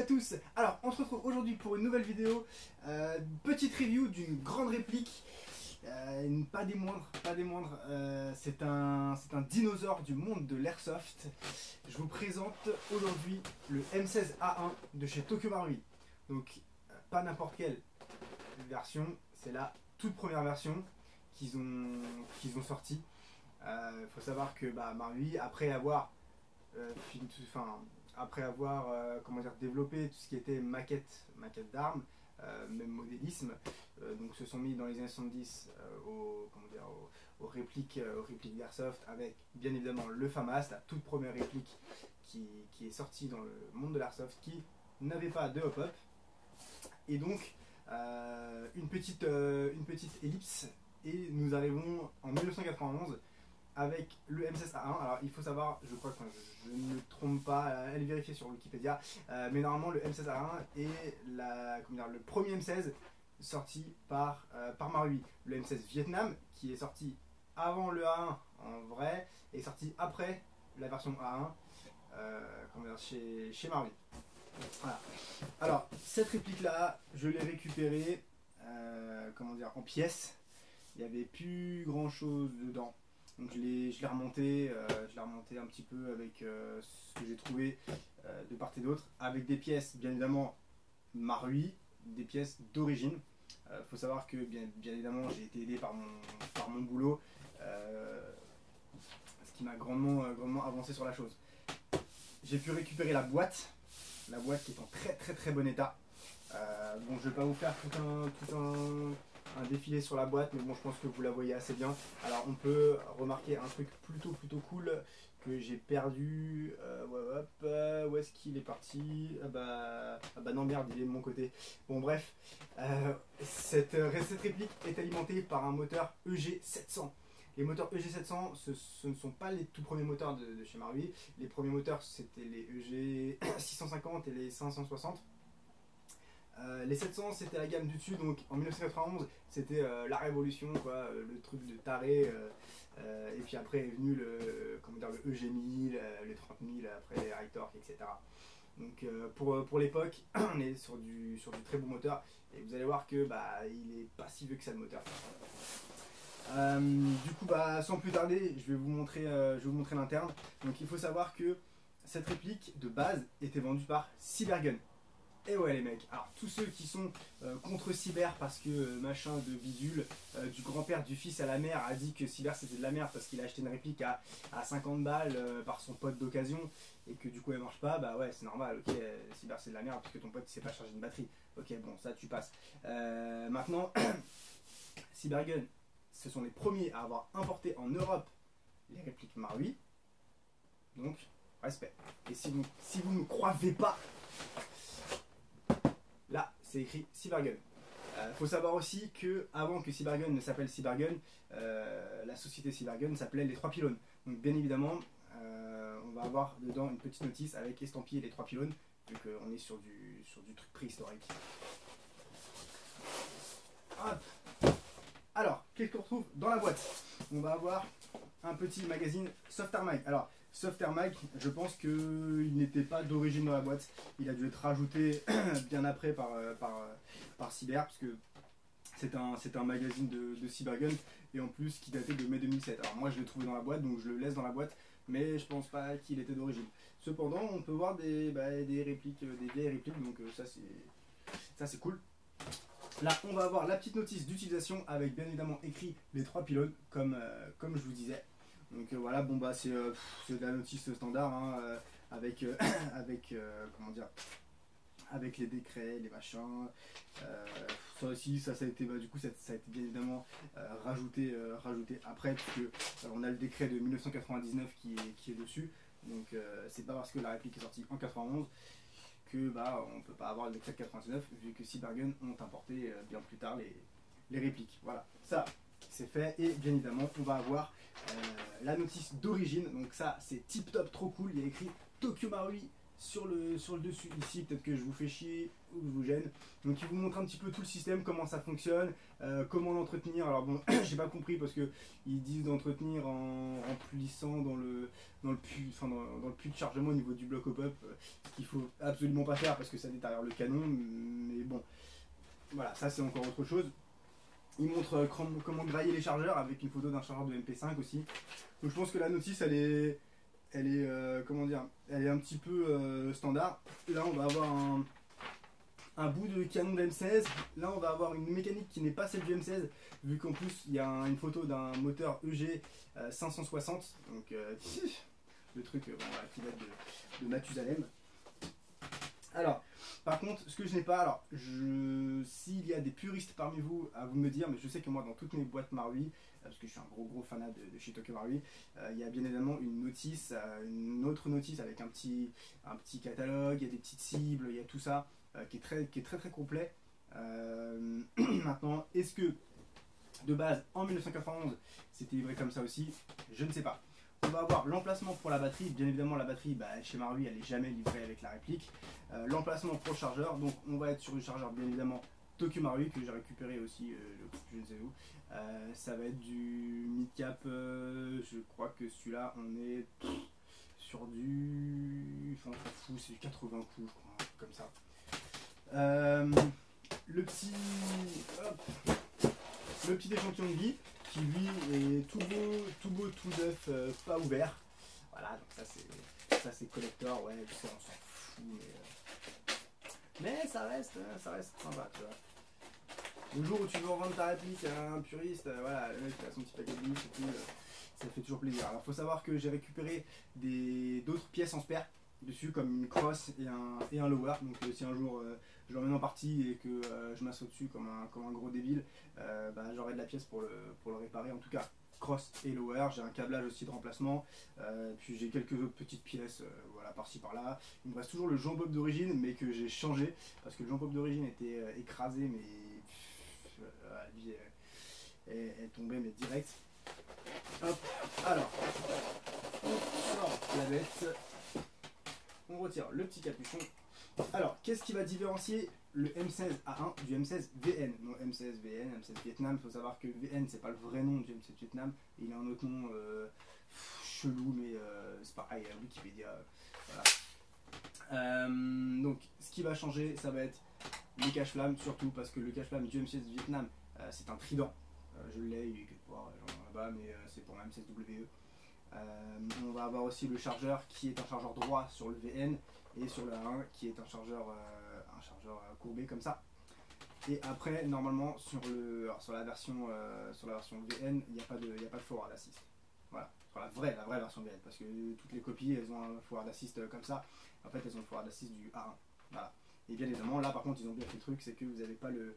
tous. Alors on se retrouve aujourd'hui pour une nouvelle vidéo, petite review d'une grande réplique, pas des moindres, c'est un dinosaure du monde de l'airsoft. Je vous présente aujourd'hui le M16A1 de chez Tokyo Marui. Donc pas n'importe quelle version, c'est la toute première version qu'ils ont sortie. Faut savoir que Marui, après avoir comment dire, développé tout ce qui était maquette d'armes, même modélisme, donc se sont mis dans les années 70 aux répliques d'Airsoft, avec bien évidemment le FAMAS, la toute première réplique qui est sortie dans le monde de l'Airsoft, qui n'avait pas de hop-up, et donc une petite ellipse, et nous arrivons en 1991 avec le M16A1. Alors il faut savoir, je crois que je ne me trompe pas, allez vérifier sur Wikipédia, mais normalement le M16A1 est le premier M16 sorti par Marui. Le M16 Vietnam, qui est sorti avant le A1 en vrai, est sorti après la version A1 chez Marui. Voilà. Alors cette réplique là, je l'ai récupérée en pièces. Il n'y avait plus grand chose dedans. Donc je l'ai remonté un petit peu avec ce que j'ai trouvé de part et d'autre, avec des pièces bien évidemment Marui, des pièces d'origine. Faut savoir que bien évidemment j'ai été aidé par mon boulot, ce qui m'a grandement avancé sur la chose. J'ai pu récupérer la boîte qui est en très bon état. Bon, je vais pas vous faire tout un défilé sur la boîte, mais bon, je pense que vous la voyez assez bien. Alors on peut remarquer un truc plutôt cool que j'ai perdu. Où est-ce qu'il est parti? Non, merde, il est de mon côté. Bon bref, cette réplique est alimentée par un moteur EG700. Les moteurs EG700, ce ne sont pas les tout premiers moteurs de chez Marui. Les premiers moteurs, c'était les EG650 et les 560. Les 700, c'était la gamme du dessus, donc en 1991 c'était la révolution, quoi, le truc de taré, et puis après est venu le EG1000, les 30000, après les High Torque, etc. Donc pour l'époque, on est sur du très bon moteur, et vous allez voir que il est pas si vieux que ça, le moteur. Du coup, sans plus tarder, je vais vous montrer l'interne. Donc il faut savoir que cette réplique de base était vendue par Cybergun. Et ouais les mecs, alors tous ceux qui sont contre Cyber parce que machin de bidule, du grand-père du fils à la mère a dit que Cyber c'était de la merde parce qu'il a acheté une réplique à 50 balles par son pote d'occasion et que du coup elle marche pas, ouais c'est normal, ok, Cyber c'est de la merde parce que ton pote il sait pas charger une batterie, ok bon ça tu passes. Maintenant, Cybergun, ce sont les premiers à avoir importé en Europe les répliques Marui, donc respect. Et si vous ne croyez pas, là, c'est écrit Cybergun. Faut savoir aussi que avant que Cybergun ne s'appelle Cybergun, la société Cybergun s'appelait les 3 pylônes. Donc bien évidemment, on va avoir dedans une petite notice avec estampillé les 3 pylônes, vu qu'on est sur du truc préhistorique. Hop. Alors, qu'est-ce qu'on retrouve dans la boîte? On va avoir un petit magazine Soft Air Mag. Alors, Soft Air Mag, je pense qu'il n'était pas d'origine dans la boîte. Il a dû être rajouté bien après par Cyber, parce que c'est un magazine de Cybergun, et en plus qui datait de mai 2007. Alors moi je l'ai trouvé dans la boîte, donc je le laisse dans la boîte, mais je pense pas qu'il était d'origine. Cependant, on peut voir des répliques, des vieilles répliques, donc ça c'est cool. Là, on va avoir la petite notice d'utilisation avec bien évidemment écrit les 3 pylônes, comme je vous disais. Donc voilà, bon c'est de la notice standard, hein, avec les décrets, les machins. Ça aussi, ça a été du coup ça a été bien évidemment rajouté après, puisque on a le décret de 1999 qui est dessus. Donc c'est pas parce que la réplique est sortie en 91 que on peut pas avoir le décret de 99, vu que Cybergun ont importé bien plus tard les répliques. Voilà, ça c'est fait, et bien évidemment on va avoir la notice d'origine. Donc ça c'est tip top, trop cool, il y a écrit Tokyo Marui sur le dessus ici, peut-être que je vous fais chier ou que je vous gêne. Donc il vous montre un petit peu tout le système, comment ça fonctionne, comment l'entretenir. Alors bon, j'ai pas compris parce que ils disent d'entretenir en remplissant dans le puits, enfin dans le puits de chargement au niveau du bloc hop-up, ce qu'il faut absolument pas faire parce que ça détériore le canon. Mais bon, voilà, ça c'est encore autre chose. Il montre comment grailler les chargeurs avec une photo d'un chargeur de MP5 aussi. Donc je pense que la notice comment dire, elle est un petit peu standard. Là on va avoir un bout de canon de M16. Là on va avoir une mécanique qui n'est pas celle du M16, vu qu'en plus il y a une photo d'un moteur EG 560. Donc le truc voilà, qui date de Mathusalem. Alors, par contre, ce que je n'ai pas, alors, s'il y a des puristes parmi vous, à vous me dire, mais je sais que moi, dans toutes mes boîtes Marui, parce que je suis un gros fanat de chez Tokyo Marui, il y a bien évidemment une notice, une autre notice avec un petit catalogue, il y a des petites cibles, il y a tout ça, qui est très complet. Maintenant, est-ce que, de base, en 1991, c'était livré comme ça aussi? Je ne sais pas. On va avoir l'emplacement pour la batterie. Bien évidemment, la batterie, chez Marui, elle n'est jamais livrée avec la réplique. L'emplacement pour le chargeur. Donc, on va être sur le chargeur, bien évidemment, Tokyo Marui, que j'ai récupéré aussi, je ne sais où. Ça va être du mid-cap. Je crois que celui-là, on est sur du. Enfin, on s'en fout, c'est du 80 coups, je crois, un truc comme ça. Le petit. Hop, le petit échantillon de vie, qui lui est tout beau, tout neuf, pas ouvert. Voilà, donc ça c'est collector, ouais, tu sais, on s'en fout, mais ça reste sympa, tu vois. Le jour où tu veux revendre ta réplique à un puriste, voilà, le mec il a son petit paquet de billes, c'est tout, ça fait toujours plaisir. Alors faut savoir que j'ai récupéré d'autres pièces en spare dessus, comme une crosse et un lower, donc si un jour je l'emmène en partie et que je m'assois dessus comme un gros débile, j'aurai de la pièce pour le réparer. En tout cas, cross et lower, j'ai un câblage aussi de remplacement, puis j'ai quelques autres petites pièces, voilà, par-ci par-là. Il me reste toujours le Jean Bob d'origine, mais que j'ai changé, parce que le Jean Bob d'origine était écrasé, mais lui est tombé, mais direct. Hop, alors, on sort la bête, on retire le petit capuchon. Alors, qu'est-ce qui va différencier le M16A1 du M16 VN? Non, M16 VN, M16 Vietnam, il faut savoir que VN c'est pas le vrai nom du M16 Vietnam, il a un autre nom chelou, mais c'est pareil, Wikipédia. Voilà. Donc, ce qui va changer, ça va être le cache-flamme, surtout parce que le cache-flamme du M16 Vietnam, c'est un trident. Je l'ai, il est quelque part là-bas, mais c'est pour un M16WE. On va avoir aussi le chargeur qui est un chargeur droit sur le VN, et sur le A1 qui est un chargeur courbé comme ça. Et après, normalement, sur la version VN, il n'y a pas de forward assist. Voilà, sur la vraie version VN, parce que toutes les copies, elles ont un forward assist comme ça. En fait, elles ont le forward assist du A1. Voilà. Et bien évidemment, là par contre, ils ont bien fait le truc, c'est que vous n'avez pas le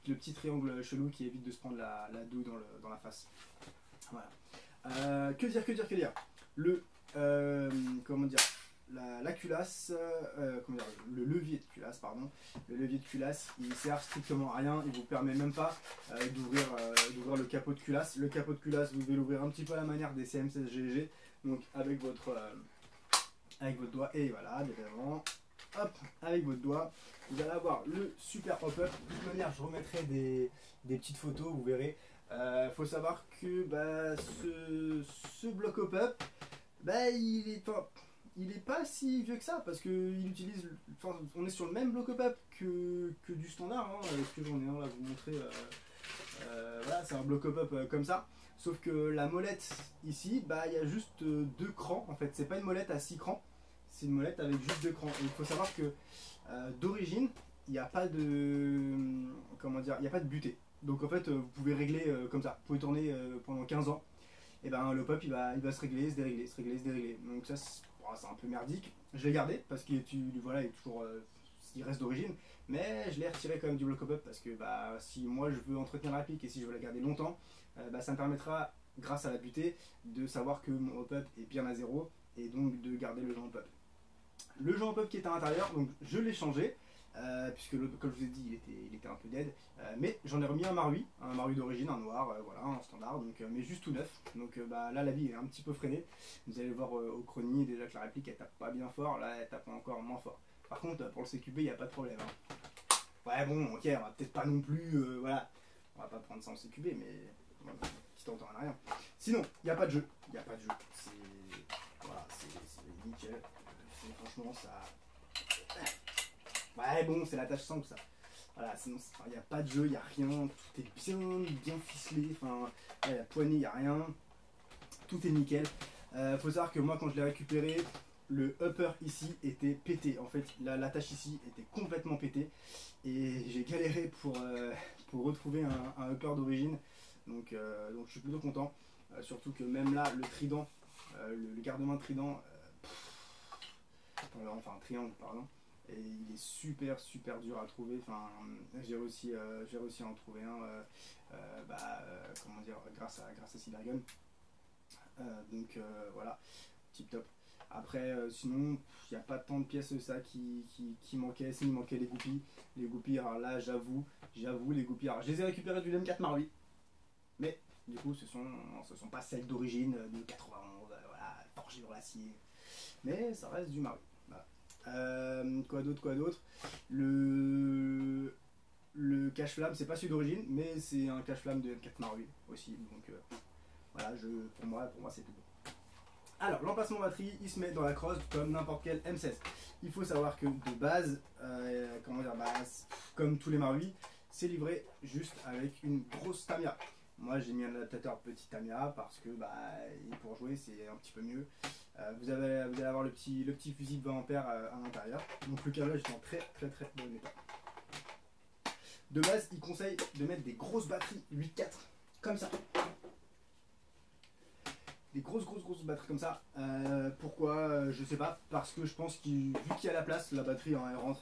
petit triangle chelou qui évite de se prendre la douille dans la face. Voilà. Que dire le comment dire, la culasse, le levier de culasse, pardon. Le levier de culasse, il sert strictement à rien, il vous permet même pas d'ouvrir le capot de culasse. Le capot de culasse, vous devez l'ouvrir un petit peu à la manière des CM16GG, donc avec votre doigt, et voilà, évidemment, hop, avec votre doigt, vous allez avoir le super pop-up. De toute manière, je remettrai des petites photos, vous verrez. Faut savoir que ce bloc pop-up, il est pas si vieux que ça, parce que on est sur le même bloc pop-up que du standard, hein. Ce que j'en ai un là à vous montrer, voilà, c'est un bloc pop-up comme ça, sauf que la molette ici, il y a juste 2 crans, en fait, c'est pas une molette à 6 crans, c'est une molette avec juste 2 crans. Et il faut savoir que d'origine, il n'y a pas de butée. Donc en fait, vous pouvez régler comme ça. Vous pouvez tourner pendant 15 ans. Et le pop il va se régler, se dérégler, se régler, se dérégler. Donc ça, c'est un peu merdique. Je l'ai gardé parce qu'il est toujours, il reste d'origine. Mais je l'ai retiré quand même du bloc pop-up parce que si moi je veux entretenir la réplique et si je veux la garder longtemps, ça me permettra, grâce à la butée, de savoir que mon hop-up est bien à 0 et donc de garder le Jean pop. Le Jean pop qui est à l'intérieur, donc je l'ai changé. puisque l'autre, comme je vous ai dit, il était un peu dead. Mais j'en ai remis un Marui d'origine, un noir, voilà, un standard, donc, mais juste tout neuf. Donc bah, là, la vie est un petit peu freinée. Vous allez voir au chrony déjà que la réplique elle tape pas bien fort, là elle tape encore moins fort. Par contre, pour le CQB, il n'y a pas de problème. Hein. Ouais, bon, ok, on va peut-être pas non plus, voilà, on va pas prendre ça en CQB, mais qui t'entend à rien. Sinon, il n'y a pas de jeu, c'est voilà, c'est nickel. Franchement, ça. Ouais, bon, c'est la tâche simple ça. Voilà, sinon, il n'y a pas de jeu, il n'y a rien, tout est bien ficelé, enfin, la poignée, il n'y a rien, tout est nickel. Faut savoir que moi, quand je l'ai récupéré, le upper ici était pété. En fait, l'attache ici était complètement pétée. Et j'ai galéré pour retrouver un upper d'origine. Donc je suis plutôt content. Surtout que même là, le trident, le garde-main trident, enfin triangle, pardon. Et il est super dur à trouver. Enfin, j'ai réussi à en trouver un. Comment dire, grâce à Cybergun. Donc voilà, tip top. Après, sinon, il n'y a pas tant de pièces de ça qui manquaient. S'il manquait les goupilles. Les goupilles, alors là, j'avoue, les goupilles. Alors, je les ai récupérées du LM4 Marui. Mais, du coup, ce sont pas celles d'origine de 91, voilà, forgées dans l'acier. Mais ça reste du Marui. Voilà. Quoi d'autre Le cache-flamme, c'est pas celui d'origine, mais c'est un cache-flamme de M4 Marui aussi. Donc, voilà, pour moi c'est tout bon. Alors, l'emplacement batterie, il se met dans la crosse comme n'importe quel M16. Il faut savoir que de base, comme tous les Marui, c'est livré juste avec une grosse Tamiya. Moi, j'ai mis un adaptateur petit Tamiya parce que pour jouer, c'est un petit peu mieux. Vous allez avoir le petit fusil de 20 ampères à l'intérieur. Donc le câblage est en très bon état. De base, il conseille de mettre des grosses batteries 8.4 comme ça. Des grosses batteries comme ça. Pourquoi je sais pas. Parce que je pense que vu qu'il y a la place, la batterie elle rentre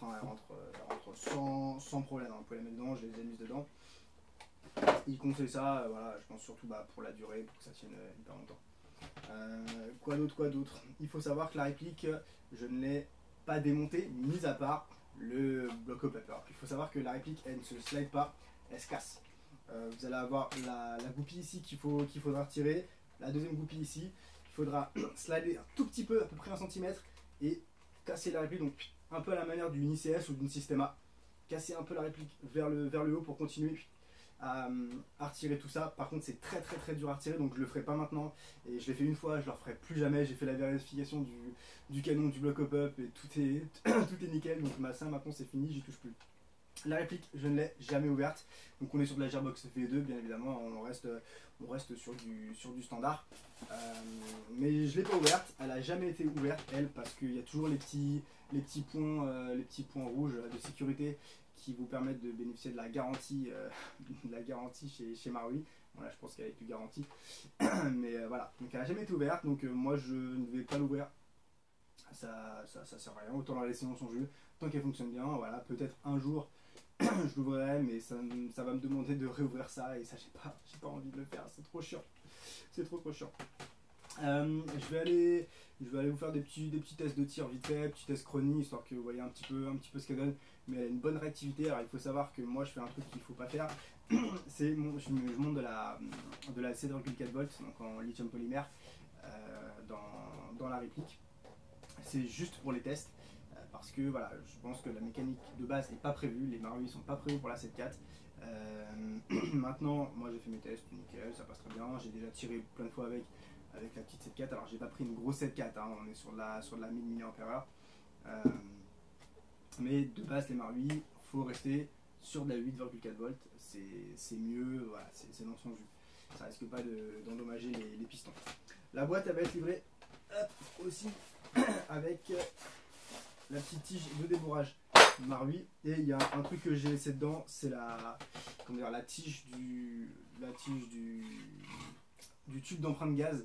sans problème. Vous pouvez la mettre dedans, je les ai mises dedans. Il conseille ça, voilà, je pense surtout pour la durée, pour que ça tienne hyper longtemps. Quoi d'autre. Il faut savoir que la réplique, je ne l'ai pas démontée, mis à part le block up upper. Il faut savoir que la réplique, elle ne se slide pas, elle se casse. Vous allez avoir la goupille ici qu'il faudra retirer, la deuxième goupille ici, il faudra slider un tout petit peu, à peu près 1 cm, et casser la réplique, donc un peu à la manière d'une ICS ou d'une Systema. Casser un peu la réplique vers le haut pour continuer à retirer tout ça. Par contre, c'est très dur à retirer, donc je le ferai pas maintenant. Et je l'ai fait une fois, je le referai plus jamais. J'ai fait la vérification du canon, du block up et tout est nickel. Donc ça maintenant c'est fini, j'y touche plus. La réplique, je ne l'ai jamais ouverte. Donc on est sur de la Gearbox V2, bien évidemment. On reste sur du standard. Mais je l'ai pas ouverte. Elle a jamais été ouverte, elle, parce qu'il y a toujours les petits points rouges de sécurité qui vous permettent de bénéficier de la garantie, chez Marui. Voilà, je pense qu'elle est plus garantie. Mais voilà, donc elle n'a jamais été ouverte, donc moi je ne vais pas l'ouvrir. Ça sert à rien, autant la laisser dans son jeu, tant qu'elle fonctionne bien. Voilà, peut-être un jour je l'ouvrirai, mais ça va me demander de réouvrir ça, et ça j'ai pas envie de le faire, c'est trop chiant. C'est trop chiant. Je vais aller vous faire des petits tests de tir vite fait, petits tests chrony, histoire que vous voyez un petit peu ce qu'elle donne. Mais elle a une bonne réactivité. Alors il faut savoir que moi je fais un truc qu'il ne faut pas faire. Je monte de la 7,4 volts, donc en lithium polymère, dans la réplique. C'est juste pour les tests, parce que voilà, je pense que la mécanique de base n'est pas prévue, les Marui sont pas prévus pour la 7.4. Maintenant, moi j'ai fait mes tests, nickel, ça passe très bien. J'ai déjà tiré plein de fois avec la petite 7.4. Alors j'ai pas pris une grosse 7.4, hein, on est sur de la 1000 mAh. Mais de base, les Marui, il faut rester sur de la 8,4 volts, c'est mieux, voilà, c'est dans son jus. Ça risque pas d'endommager les pistons. La boîte, elle va être livrée aussi avec la petite tige de débourrage Marui. Et il y a un truc que j'ai laissé dedans, c'est la tige du tube d'empreinte gaz,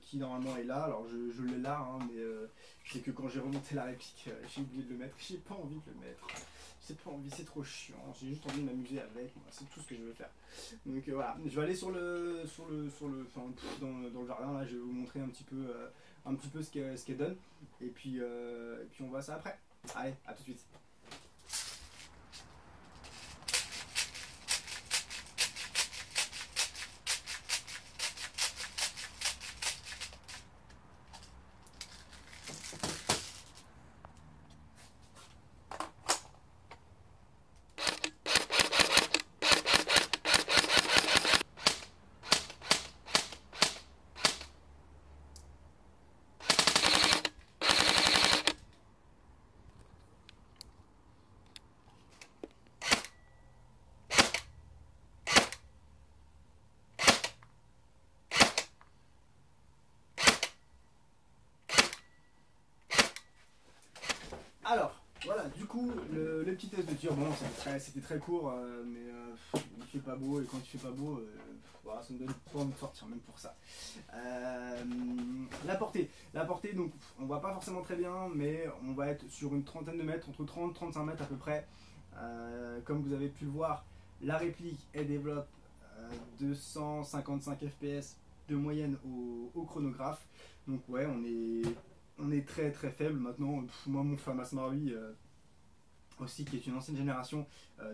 qui normalement est là. Alors je l'ai là, hein, mais c'est que quand j'ai remonté la réplique, j'ai oublié de le mettre. J'ai pas envie de le mettre. J'ai pas envie, c'est trop chiant. J'ai juste envie de m'amuser avec. C'est tout ce que je veux faire. Donc voilà, je vais aller dans le jardin là. Je vais vous montrer un petit peu ce qu'elle donne. Et puis on voit ça après. Allez, à tout de suite. voilà, du coup, le petit test de tir, bon, c'était très court, mais il fait pas beau, et quand il fait pas beau, voilà, ça me donne pas envie de sortir, même pour ça. La portée, donc, on voit pas forcément très bien, mais on va être sur une trentaine de mètres, entre 30 et 35 mètres à peu près. Comme vous avez pu le voir, la réplique, elle développe 255 fps de moyenne au chronographe. Donc ouais, on est très très faible. Maintenant, moi mon FAMAS Marui aussi, qui est une ancienne génération,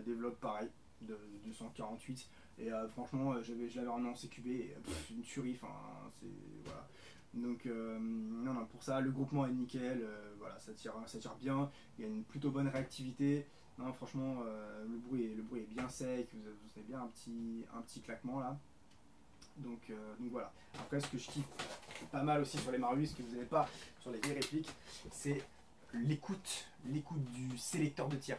développe pareil, de 248. Et franchement, je l'avais ramené en CQB, et, une tuerie, enfin, c'est... Voilà. Donc, non, pour ça, le groupement est nickel, voilà, ça tire bien, il y a une plutôt bonne réactivité. Non, franchement, le bruit est bien sec, vous avez bien un petit claquement là. Donc voilà. Après, ce que je kiffe pas mal aussi sur les Marui, ce que vous n'avez pas sur les vieilles répliques, c'est l'écoute du sélecteur de tir.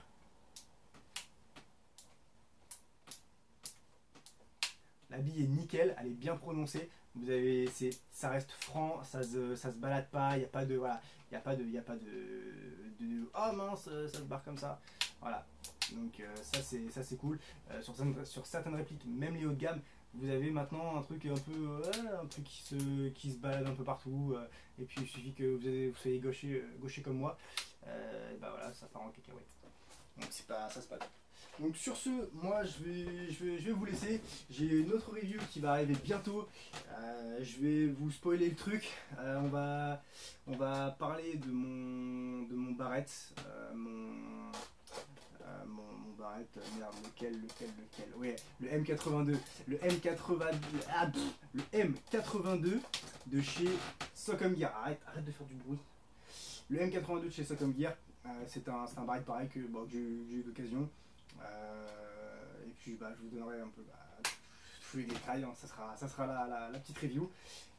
La bille est nickel, elle est bien prononcée. Vous avez, ça reste franc, ça se balade pas, il n'y a pas de, voilà, il y a pas de oh mince, ça se barre comme ça. Voilà. Donc ça c'est cool. Sur certaines répliques, même les hauts de gamme, vous avez maintenant un truc qui se balade un peu partout. Et puis il suffit que vous soyez gaucher comme moi, bah voilà, ça part en cacahuète. Donc c'est pas top. Donc sur ce, moi je vais vous laisser. J'ai une autre review qui va arriver bientôt. Je vais vous spoiler le truc. On va parler de mon Barrett. Mon Barrett, merde, lequel ouais, le M82. Le M82 de chez Socom Gear. Arrête de faire du bruit. Le M82 de chez Socom Gear. C'est un Barrett pareil que j'ai eu l'occasion. Et puis je vous donnerai un peu tous les détails, hein. Ça sera la petite review.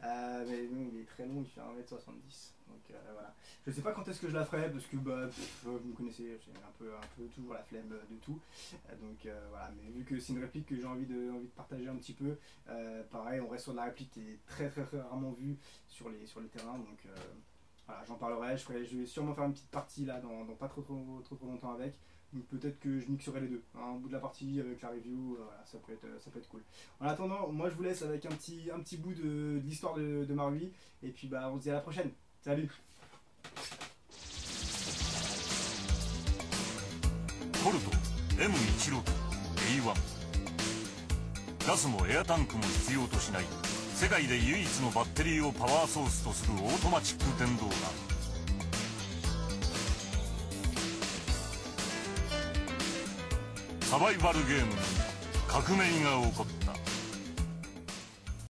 Mais il est très long, il fait 1m70. Donc voilà. Je sais pas quand est-ce que je la ferai parce que vous me connaissez, j'ai un peu toujours la flemme de tout. Donc voilà, mais vu que c'est une réplique que j'ai envie de partager un petit peu, pareil, on reste sur de la réplique qui est très rarement vue sur les terrains. Donc voilà, j'en parlerai, je vais sûrement faire une petite partie là dans pas trop longtemps avec. Donc peut-être que je mixerai les deux, hein, au bout de la partie avec la review, voilà, ça peut être cool. En attendant, moi je vous laisse avec un petit bout de l'histoire de Marui, et puis on se dit à la prochaine. Salut. コルト M16 A1 ガスもエアタンクも必要としない世界で唯一のバッテリーをパワーソースとするオートマチック電動ガンサバイバルゲームに革命が起こった